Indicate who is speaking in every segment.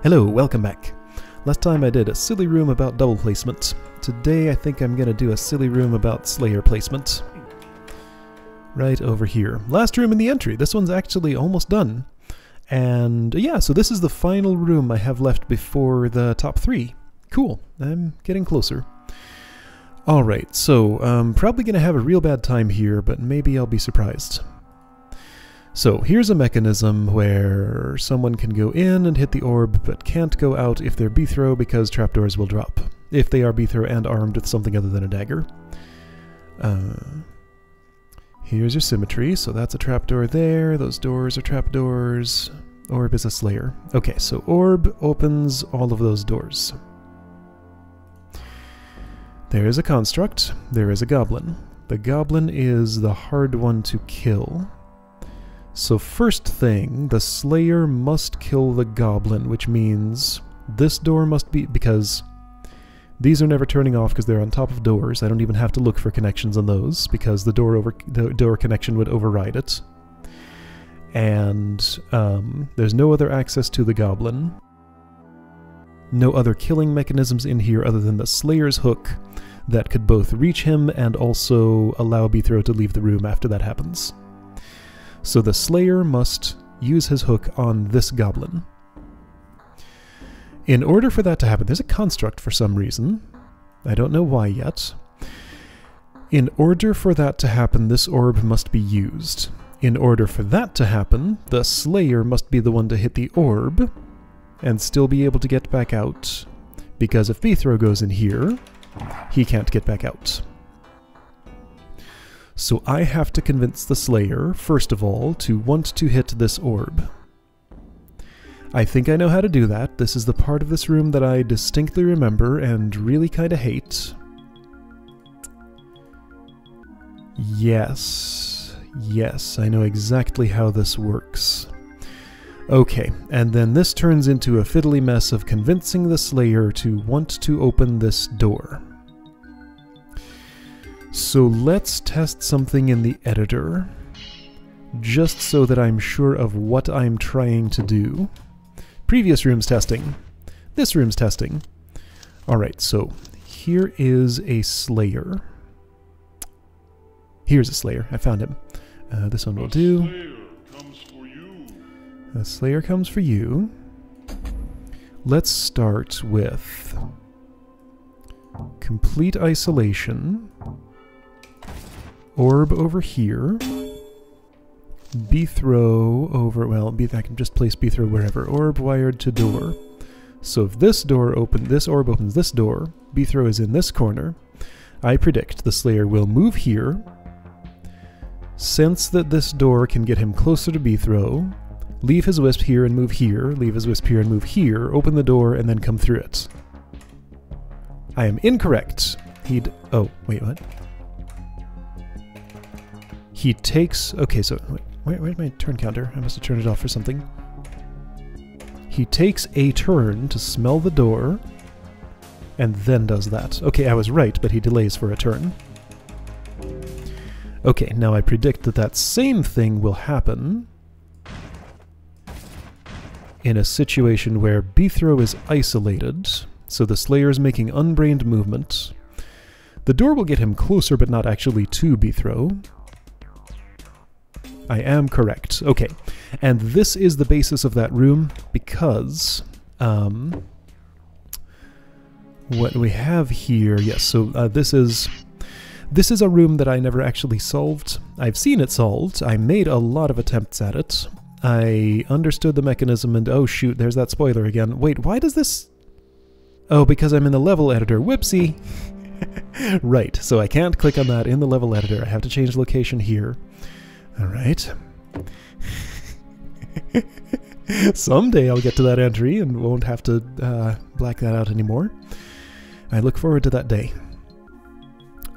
Speaker 1: Hello, welcome back. Last time I did a silly room about double placement. Today I think I'm gonna do a silly room about Slayer placement. Right over here. Last room in the entry. This one's actually almost done. And yeah, so this is the final room I have left before the top 3. Cool, I'm getting closer. Alright, so I'm probably gonna have a real bad time here, but maybe I'll be surprised. So here's a mechanism where someone can go in and hit the orb, but can't go out if they're B-throw because trapdoors will drop. If they are B-throw and armed with something other than a dagger. Here's your symmetry, so that's a trapdoor there, those doors are trapdoors. Orb is a Slayer. Okay, so orb opens all of those doors. There is a construct, there is a goblin. The goblin is the hard one to kill. So first thing, the Slayer must kill the goblin, which means this door must be, because these are never turning off because they're on top of doors. I don't even have to look for connections on those because the door connection would override it. And there's no other access to the goblin. No other killing mechanisms in here other than the Slayer's hook that could both reach him and also allow B-throw to leave the room after that happens. So the Slayer must use his hook on this goblin. In order for that to happen, there's a construct for some reason. I don't know why yet. In order for that to happen, this orb must be used. In order for that to happen, the Slayer must be the one to hit the orb and still be able to get back out. Because if B-throw goes in here, he can't get back out. So I have to convince the Slayer, first of all, to want to hit this orb. I think I know how to do that. This is the part of this room that I distinctly remember and really kinda hate. Yes, I know exactly how this works. Okay, and then this turns into a fiddly mess of convincing the Slayer to want to open this door. So let's test something in the editor, just so that I'm sure of what I'm trying to do. Previous room's testing. This room's testing. Alright, so here is a Slayer. Here's a Slayer. I found him. This one will do. The Slayer comes for you. Let's start with complete isolation. Orb over here. B-throw over, well, I can just place B-throw wherever. Orb wired to door. So if this orb opens this door, B-throw is in this corner. I predict the Slayer will move here, sense that this door can get him closer to B-throw, leave his wisp here and move here, leave his wisp here and move here, open the door, and then come through it. I am incorrect. Oh, wait, what? He takes... Okay, so... Where's my turn counter? I must have turned it off for something. He takes a turn to smell the door, and then does that. Okay, I was right, but he delays for a turn. Okay, now I predict that that same thing will happen in a situation where B-throw is isolated, so the Slayer is making unbrained movement. The door will get him closer, but not actually to B-throw. I am correct. Okay, and this is the basis of that room because what we have here, yes, so this is a room that I never actually solved. I've seen it solved. I made a lot of attempts at it. I understood the mechanism and oh shoot, there's that spoiler again. Wait, why does this... Oh, because I'm in the level editor. Whoopsie! Right, so I can't click on that in the level editor. I have to change location here. Alright. Someday I'll get to that entry and won't have to black that out anymore. I look forward to that day.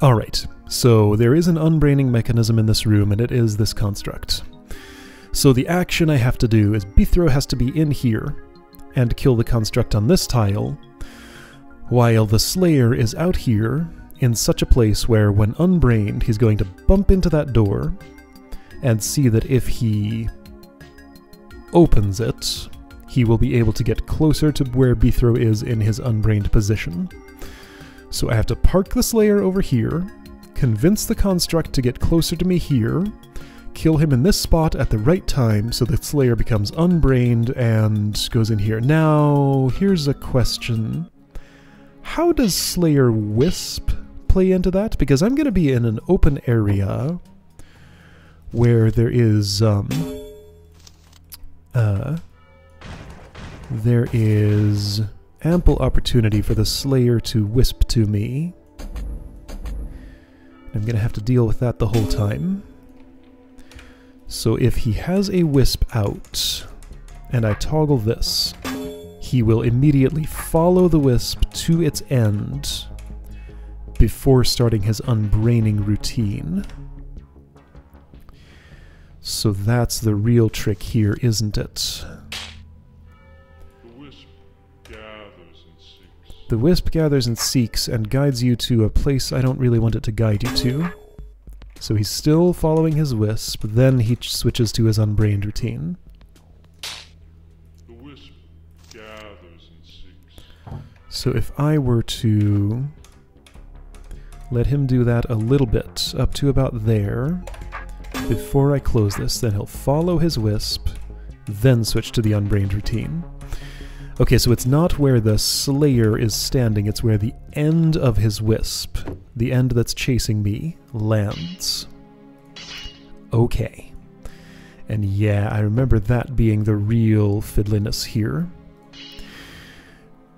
Speaker 1: Alright, so there is an unbraining mechanism in this room and it is this construct. So the action I have to do is B-throw has to be in here and kill the construct on this tile, while the Slayer is out here in such a place where when unbrained he's going to bump into that door and see that if he opens it, he will be able to get closer to where Bithro is in his unbrained position. So I have to park the Slayer over here, convince the Construct to get closer to me here, kill him in this spot at the right time so the Slayer becomes unbrained and goes in here. Now, here's a question. How does Slayer Wisp play into that? Because I'm going to be in an open area where there is ample opportunity for the Slayer to wisp to me. I'm going to have to deal with that the whole time. So if he has a wisp out, and I toggle this, he will immediately follow the wisp to its end before starting his unbraining routine. So that's the real trick here, isn't it? The wisp gathers and seeks and guides you to a place I don't really want it to guide you to. So he's still following his wisp, then he switches to his unbrained routine.
Speaker 2: The wisp gathers and seeks.
Speaker 1: So if I were to let him do that a little bit, up to about there, before I close this, then he'll follow his wisp, then switch to the unbrained routine. Okay, so it's not where the Slayer is standing, it's where the end of his wisp, the end that's chasing me, lands. Okay. And yeah, I remember that being the real fiddliness here.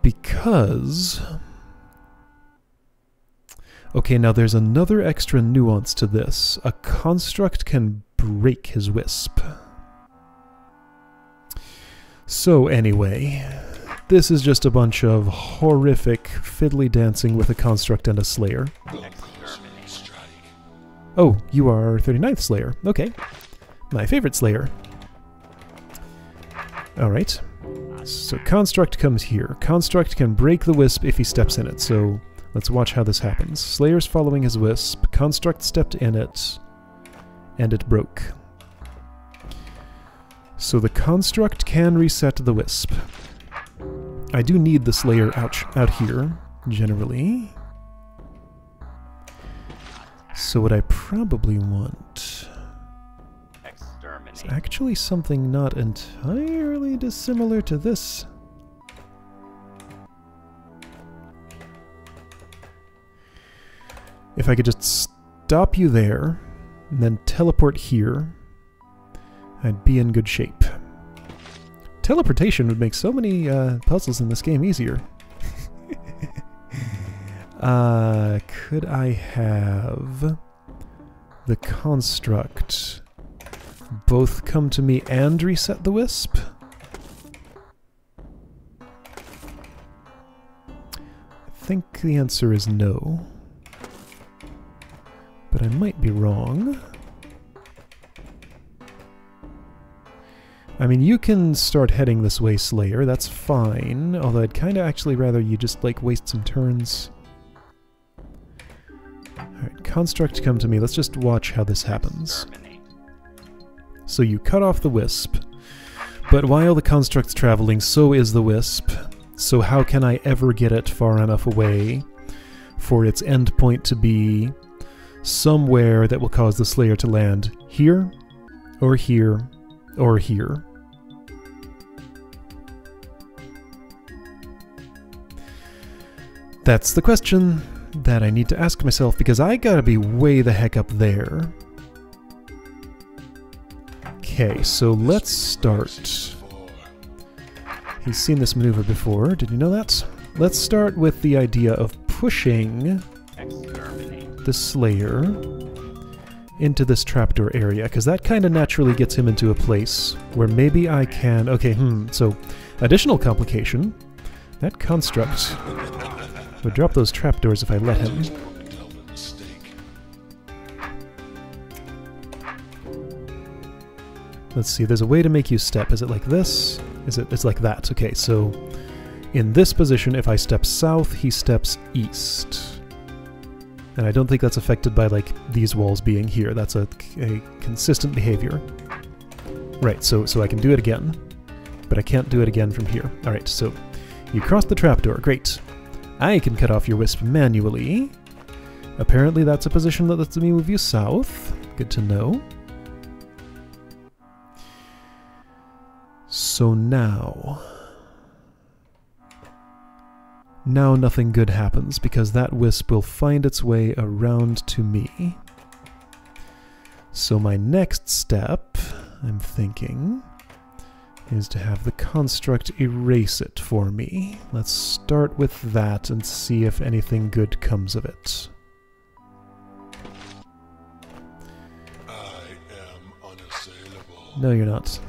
Speaker 1: Because... okay, now there's another extra nuance to this. A Construct can break his wisp. So anyway, this is just a bunch of horrific fiddly dancing with a Construct and a Slayer. Oh, you are 39th Slayer. Okay. My favorite Slayer. Alright. So Construct comes here. Construct can break the wisp if he steps in it, so let's watch how this happens. Slayer's following his wisp, Construct stepped in it, and it broke. So the Construct can reset the wisp. I do need the Slayer out here, generally. So what I probably want is actually something not entirely dissimilar to this. If I could just stop you there, and then teleport here, I'd be in good shape. Teleportation would make so many puzzles in this game easier. Could I have the Construct both come to me and reset the wisp? I think the answer is no. But I might be wrong. I mean, you can start heading this way, Slayer, that's fine, although I'd kinda actually rather you just, like, waste some turns. Alright, Construct, come to me, let's just watch how this happens. So you cut off the wisp, but while the Construct's traveling, so is the wisp, so how can I ever get it far enough away for its endpoint to be somewhere that will cause the Slayer to land here, or here, or here? That's the question that I need to ask myself, because I gotta be way the heck up there. Okay, so let's start. He's seen this maneuver before, did you know that? Let's start with the idea of pushing the Slayer into this trapdoor area, because that kind of naturally gets him into a place where maybe I can... okay, so additional complication. That Construct would drop those trapdoors if I let him. Let's see, there's a way to make you step. Is it like this? It's like that. Okay, so in this position, if I step south, he steps east. And I don't think that's affected by, like, these walls being here. That's a consistent behavior. Right, so I can do it again. but I can't do it again from here. Alright, so you cross the trapdoor. Great. I can cut off your wisp manually. Apparently that's a position that lets me move you south. Good to know. So now nothing good happens because that wisp will find its way around to me. So my next step, I'm thinking, is to have the construct erase it for me. Let's start with that and see if anything good comes of it.
Speaker 2: I am unassailable.
Speaker 1: No, you're not.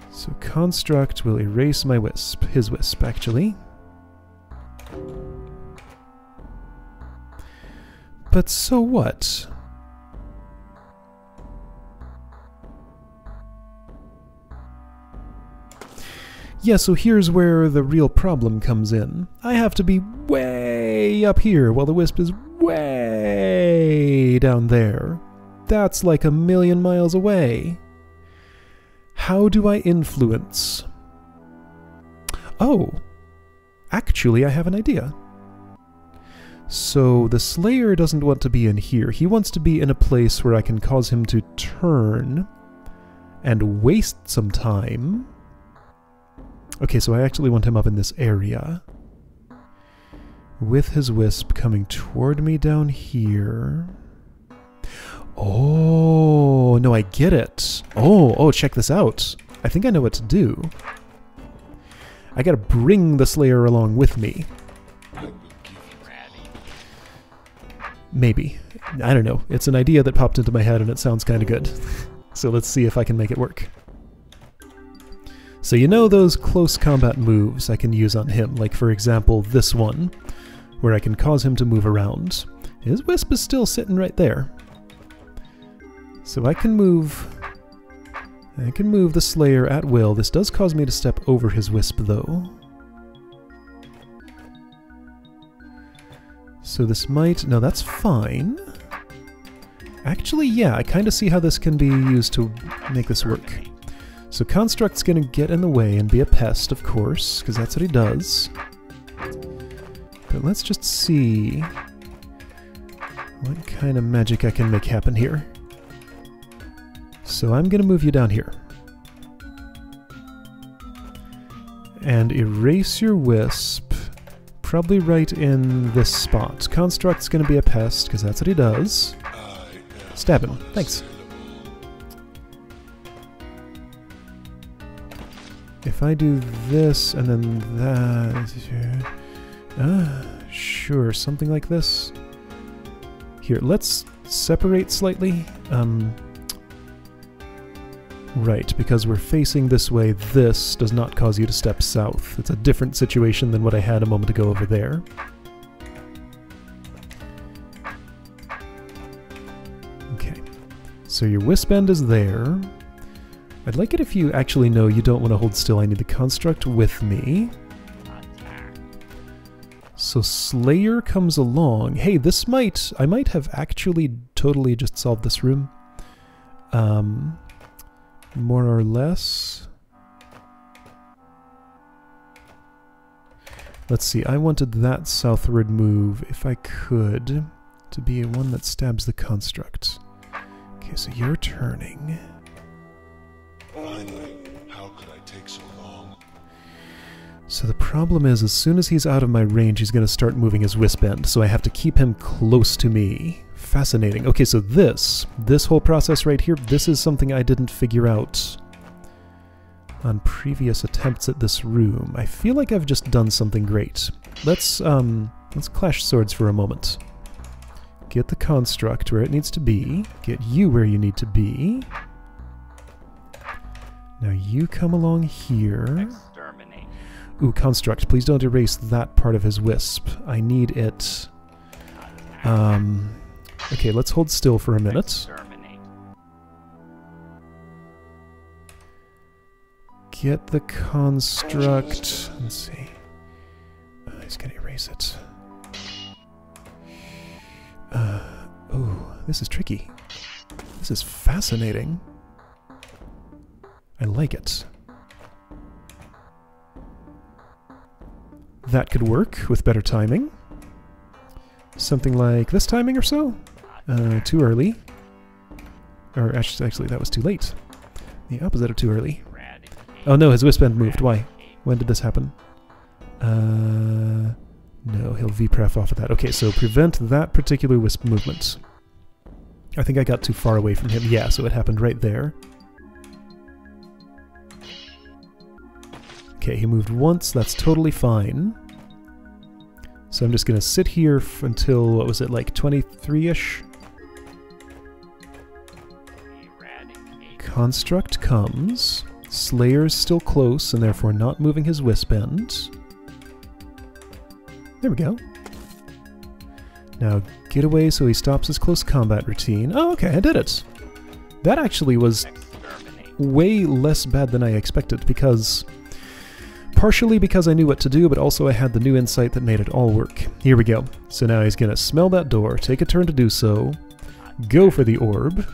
Speaker 1: So construct will erase my wisp. His wisp, actually. But so what? Yeah, so here's where the real problem comes in. I have to be way up here while the wisp is way down there. That's like 1,000,000 miles away. How do I influence? Oh, actually I have an idea. So the Slayer doesn't want to be in here. He wants to be in a place where I can cause him to turn and waste some time. Okay, so I actually want him up in this area, with his wisp coming toward me down here. Oh, no, I get it. Oh, check this out. I think I know what to do. I gotta bring the Slayer along with me. Maybe. I don't know. It's an idea that popped into my head and it sounds kind of good. So let's see if I can make it work. So you know those close combat moves I can use on him, like for example this one, where I can cause him to move around. His wisp is still sitting right there. So I can move the Slayer at will. This does cause me to step over his wisp though. So this might... no, that's fine. Actually, yeah, I kind of see how this can be used to make this work. So Construct's gonna get in the way and be a pest, of course, because that's what he does. But let's just see what kind of magic I can make happen here. So I'm gonna move you down here. And erase your wisp, probably right in this spot. Construct's gonna be a pest, because that's what he does. Stab him. Thanks. If I do this and then that... sure, something like this. Here, let's separate slightly. Right, because we're facing this way, this does not cause you to step south. It's a different situation than what I had a moment ago over there. Okay, so your wisp end is there. I'd like it if you actually know you don't want to hold still. I need the construct with me. So Slayer comes along. Hey, this might... I might have actually totally just solved this room. More or less. Let's see, I wanted that southward move, if I could, to be one that stabs the construct. Okay, so you're turning.
Speaker 2: Finally, how could I take so long?
Speaker 1: So the problem is, as soon as he's out of my range, he's going to start moving his wisp end, so I have to keep him close to me. Fascinating. Okay, so this whole process right here, this is something I didn't figure out on previous attempts at this room. I feel like I've just done something great. Let's clash swords for a moment. Get the construct where it needs to be. Get you where you need to be. Now you come along here.
Speaker 3: Exterminate.
Speaker 1: Ooh, construct, please don't erase that part of his wisp. I need it. Okay, let's hold still for a minute.
Speaker 3: Exterminate.
Speaker 1: Get the construct. Let's see. He's gonna erase it. Ooh, this is tricky. This is fascinating. I like it. That could work with better timing. Something like this timing or so? Too early. Or actually, that was too late. The opposite of too early. Oh no, his wisp end moved. Why? When did this happen? No, he'll V-pref off of that. Okay, so prevent that particular wisp movement. I think I got too far away from him. Yeah, so it happened right there. Okay, he moved once. That's totally fine. So I'm just going to sit here until, what was it, like 23-ish? Construct comes. Slayer's still close and therefore not moving his wisp end. There we go. Now get away so he stops his close combat routine. Oh, okay, I did it. That actually was way less bad than I expected, because... partially because I knew what to do, but also I had the new insight that made it all work. Here we go. So now he's gonna smell that door, take a turn to do so, go for the orb.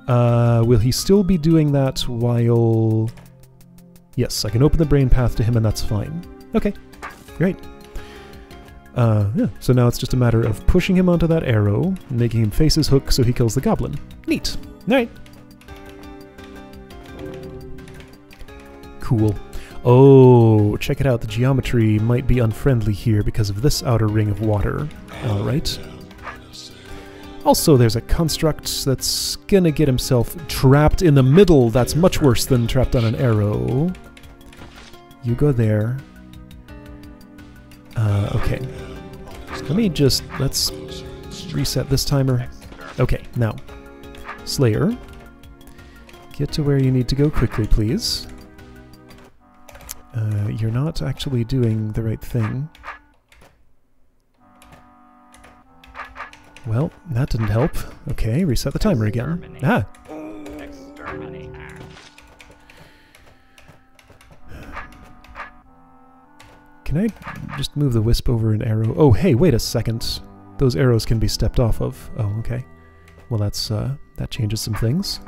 Speaker 1: Will he still be doing that while... Yes, I can open the brain path to him and that's fine. Okay, great. Yeah, so now it's just a matter of pushing him onto that arrow, and making him face his hook so he kills the goblin. Neat. Alright. Cool. Oh, check it out. The geometry might be unfriendly here because of this outer ring of water. Alright. Also, there's a construct that's gonna get himself trapped in the middle. That's much worse than trapped on an arrow. You go there. Okay. Let's reset this timer. Okay, now. Slayer. Get to where you need to go quickly, please. You're not actually doing the right thing. Well, that didn't help. Okay, reset the timer again. Ah! Can I just move the wisp over an arrow? Oh, hey, wait a second. Those arrows can be stepped off of. Oh, okay. Well, that changes some things.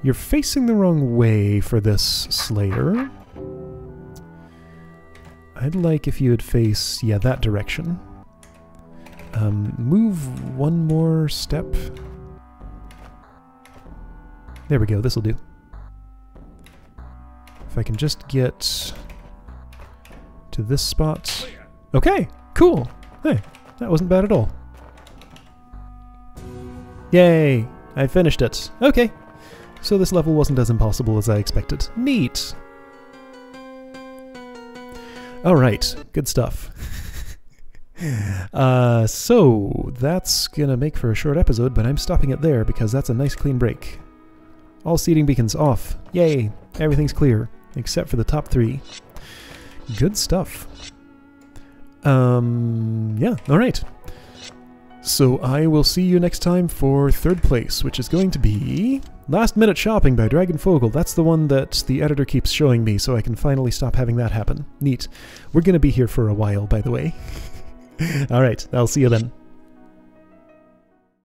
Speaker 1: You're facing the wrong way for this Slayer. I'd like if you would face, yeah, that direction. Move one more step. There we go, this'll do. If I can just get to this spot. Okay, cool. Hey, that wasn't bad at all. Yay, I finished it. Okay. So this level wasn't as impossible as I expected. Neat! Alright, good stuff. So that's gonna make for a short episode, but I'm stopping it there because that's a nice clean break. All seeding beacons off. Yay! Everything's clear, except for the top 3. Good stuff. Yeah, alright. So I will see you next time for 3rd place, which is going to be Last Minute Shopping by Dragon Fogel. That's the one that the editor keeps showing me, so I can finally stop having that happen. Neat. We're going to be here for a while, by the way. Alright, I'll see you then.